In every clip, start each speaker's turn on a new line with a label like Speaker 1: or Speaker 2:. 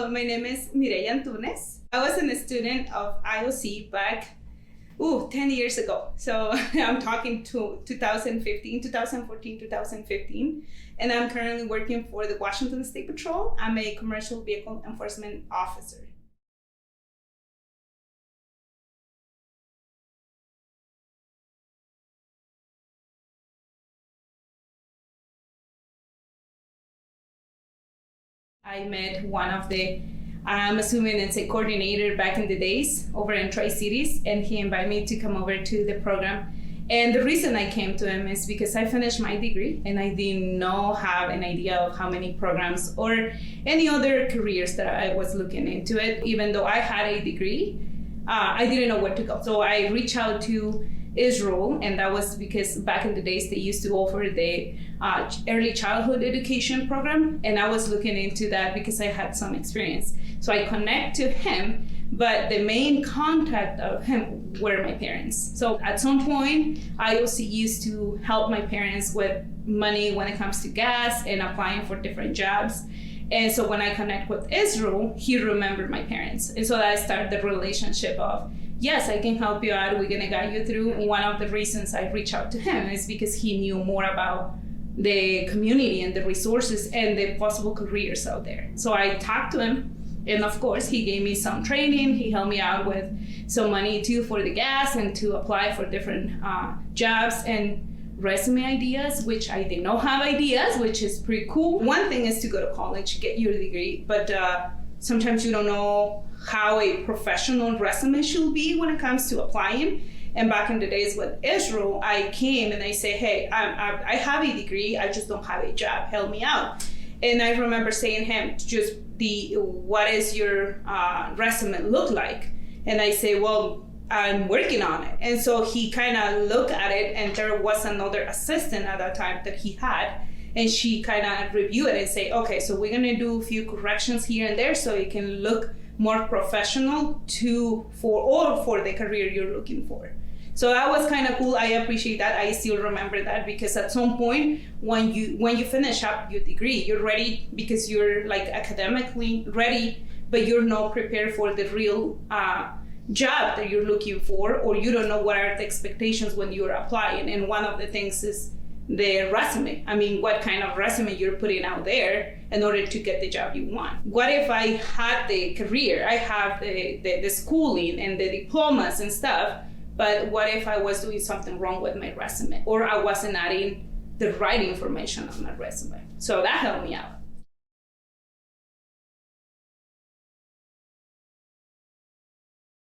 Speaker 1: my name is Mireya Antunez. I was a student of IOC back 10 years ago. So I'm talking to 2014, 2015. And I'm currently working for the Washington State Patrol. I'm a commercial vehicle enforcement officer. I met one of the, I'm assuming it's a coordinator back in the days over in Tri-Cities, and he invited me to come over to the program. And the reason I came to him is because I finished my degree and I didn't have an idea of how many programs or any other careers that I was looking into it. Even though I had a degree, I didn't know where to go. So I reached out to Israel, and that was because back in the days they used to offer the early childhood education program, and I was looking into that because I had some experience. So I connect to him, but the main contact of him were my parents. So at some point, I also used to help my parents with money when it comes to gas and applying for different jobs. And so when I connect with Israel, he remembered my parents. And so I started the relationship of, yes, I can help you out. We're gonna guide you through. One of the reasons I reached out to him is because he knew more about the community and the resources and the possible careers out there. So I talked to him, and of course, he gave me some training. He helped me out with some money too for the gas and to apply for different jobs and resume ideas, which I did not have ideas, which is pretty cool. One thing is to go to college, get your degree, but sometimes you don't know how a professional resume should be when it comes to applying. And back in the days with Israel, I came and I say, hey, I have a degree, I just don't have a job, help me out. And I remember saying him, just what is your resume look like? And I say, well, I'm working on it. And so he kind of looked at it, and there was another assistant at that time that he had, and she kind of reviewed it and say, okay, so we're gonna do a few corrections here and there so it can look more professional for the career you're looking for. So that was kind of cool. I appreciate that. I still remember that because at some point when you finish up your degree, you're ready because you're like academically ready, but you're not prepared for the real job that you're looking for, or you don't know what are the expectations when you're applying. And one of the things is the resume. I mean, what kind of resume you're putting out there in order to get the job you want. What if I had the career, I have the schooling and the diplomas and stuff, but what if I was doing something wrong with my resume, or I wasn't adding the right information on my resume? So that helped me out.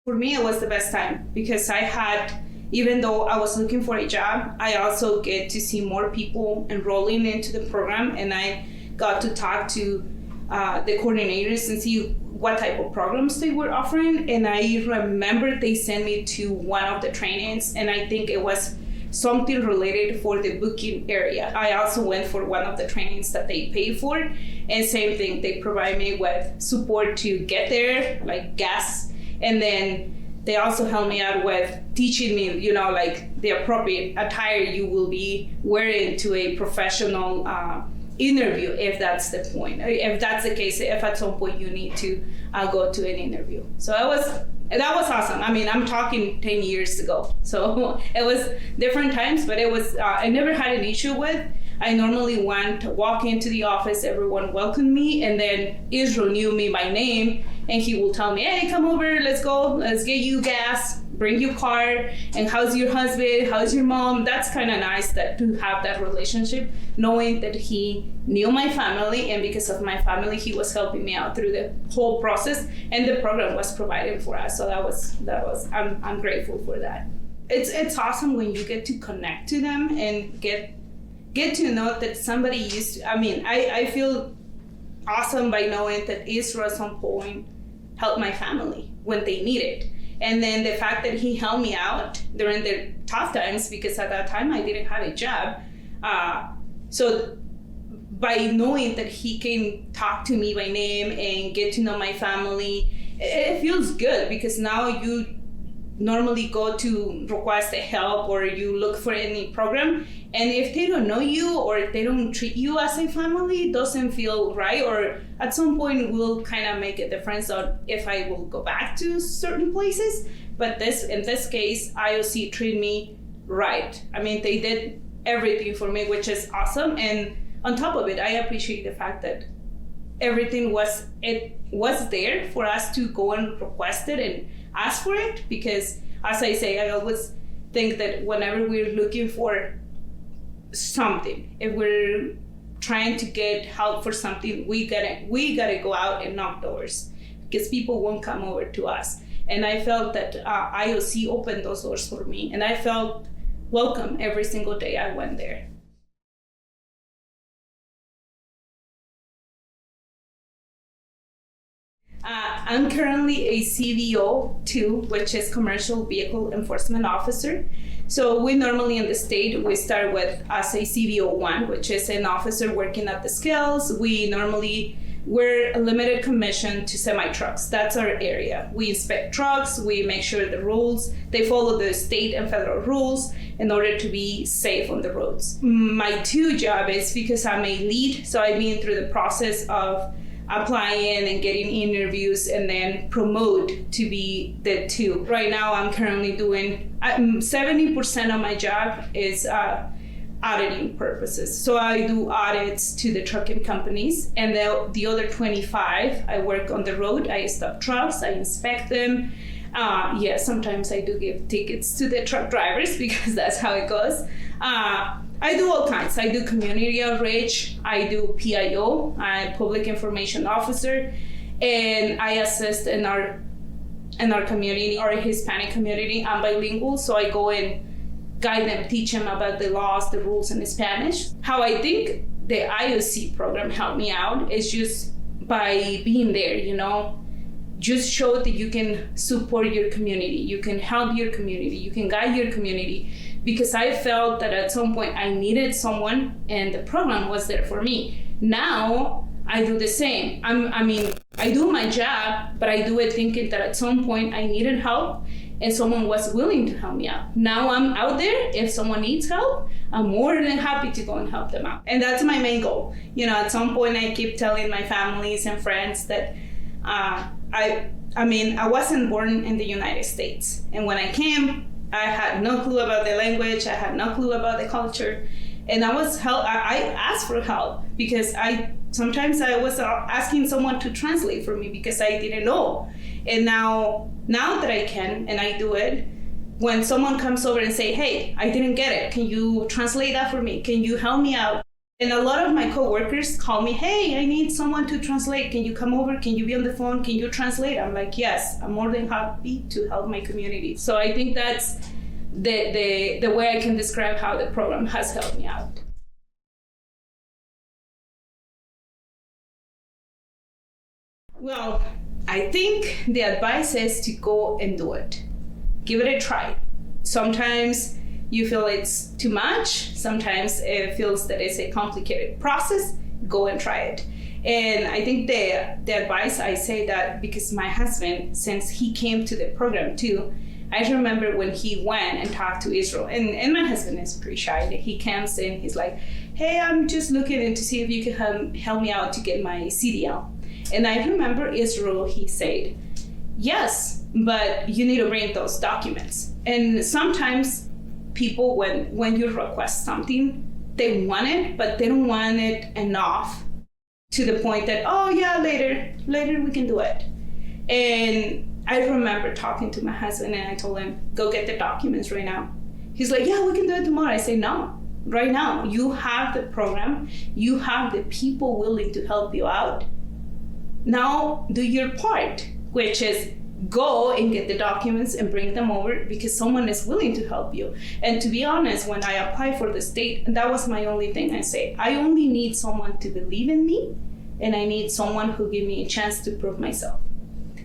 Speaker 1: For me, it was the best time because I had, even though I was looking for a job, I also get to see more people enrolling into the program, and I got to talk to the coordinators and see what type of programs they were offering. And I remember they sent me to one of the trainings, and I think it was something related for the booking area. I also went for one of the trainings that they paid for, and same thing, they provide me with support to get there, like gas. And then they also helped me out with teaching me, like the appropriate attire you will be wearing to a professional interview, if that's the point. If that's the case, if at some point you need to go to an interview. So that was awesome. I mean, I'm talking 10 years ago. So it was different times, but it was, I never had an issue with. I normally walk into the office, everyone welcomed me, and then Israel knew me by name, and he will tell me, hey, come over, let's go, let's get you gas, bring you car, and how's your husband, how's your mom? That's kind of nice to have that relationship, knowing that he knew my family, and because of my family, he was helping me out through the whole process, and the program was provided for us. So that was I'm grateful for that. It's awesome when you get to connect to them and get to know that somebody used to, I feel awesome by knowing that Israel at some point helped my family when they needed. And then the fact that he helped me out during the tough times, because at that time I didn't have a job. So by knowing that he can talk to me by name and get to know my family, it feels good because now normally go to request help or you look for any program, and if they don't know you or they don't treat you as a family, it doesn't feel right, or at some point will kind of make a difference on if I will go back to certain places. But in this case, IOC treated me right. I mean, they did everything for me, which is awesome. And on top of it, I appreciate the fact that everything was there for us to go and request it and ask for it, because as I say, I always think that whenever we're looking for something, if we're trying to get help for something, we gotta go out and knock doors, because people won't come over to us. And I felt that IOC opened those doors for me, and I felt welcome every single day I went there. I'm currently a CVO 2, which is Commercial Vehicle Enforcement Officer. So we normally in the state, we start with as a CVO 1, which is an officer working at the scales. We're a limited commission to semi-trucks. That's our area. We inspect trucks, we make sure the rules, they follow the state and federal rules in order to be safe on the roads. My 2 job is because I'm a lead, so I've been through the process of applying and getting interviews and then promote to be the 2. Right now, I'm currently doing 70% of my job is auditing purposes. So I do audits to the trucking companies, and the other 25, I work on the road. I stop trucks, I inspect them. Sometimes I do give tickets to the truck drivers because that's how it goes. I do all kinds. I do community outreach, I do PIO, I'm Public Information Officer, and I assist in our community, our Hispanic community. I'm bilingual, so I go and guide them, teach them about the laws, the rules in Spanish. How I think the IOC program helped me out is just by being there, just show that you can support your community, you can help your community, you can guide your community. Because I felt that at some point I needed someone, and the program was there for me. Now I do the same. I do my job, but I do it thinking that at some point I needed help and someone was willing to help me out. Now I'm out there. If someone needs help, I'm more than happy to go and help them out. And that's my main goal. At some point I keep telling my families and friends that I wasn't born in the United States. And when I came, I had no clue about the language. I had no clue about the culture. And I asked for help because sometimes I was asking someone to translate for me because I didn't know. And now that I can and I do it, when someone comes over and say, hey, I didn't get it. Can you translate that for me? Can you help me out? And a lot of my coworkers call me, hey, I need someone to translate. Can you come over? Can you be on the phone? Can you translate? I'm like, yes, I'm more than happy to help my community. So I think that's the way I can describe how the program has helped me out. Well, I think the advice is to go and do it. Give it a try. Sometimes you feel it's too much. Sometimes it feels that it's a complicated process. Go and try it. And I think the advice, I say that because my husband, since he came to the program too, I remember when he went and talked to Israel, and my husband is pretty shy. He comes in, he's like, hey, I'm just looking in to see if you can help me out to get my CDL. And I remember Israel, he said, yes, but you need to bring those documents. And sometimes people, when you request something, they want it, but they don't want it enough to the point that, oh yeah, later we can do it. And I remember talking to my husband and I told him, go get the documents right now. He's like, yeah, we can do it tomorrow. I say, no, right now. You have the program, you have the people willing to help you out. Now do your part, which is go and get the documents and bring them over because someone is willing to help you. And to be honest, when I applied for the state, that was my only thing. I say, I only need someone to believe in me, and I need someone who give me a chance to prove myself.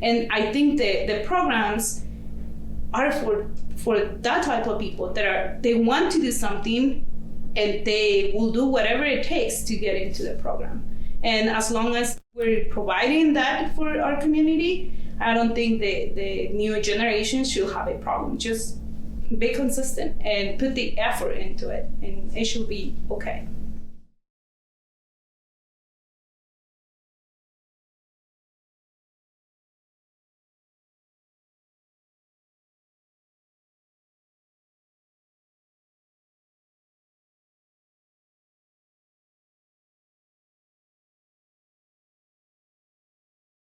Speaker 1: And I think the programs are for that type of people they want to do something and they will do whatever it takes to get into the program. And as long as we're providing that for our community, I don't think the new generation should have a problem. Just be consistent and put the effort into it, and it should be okay.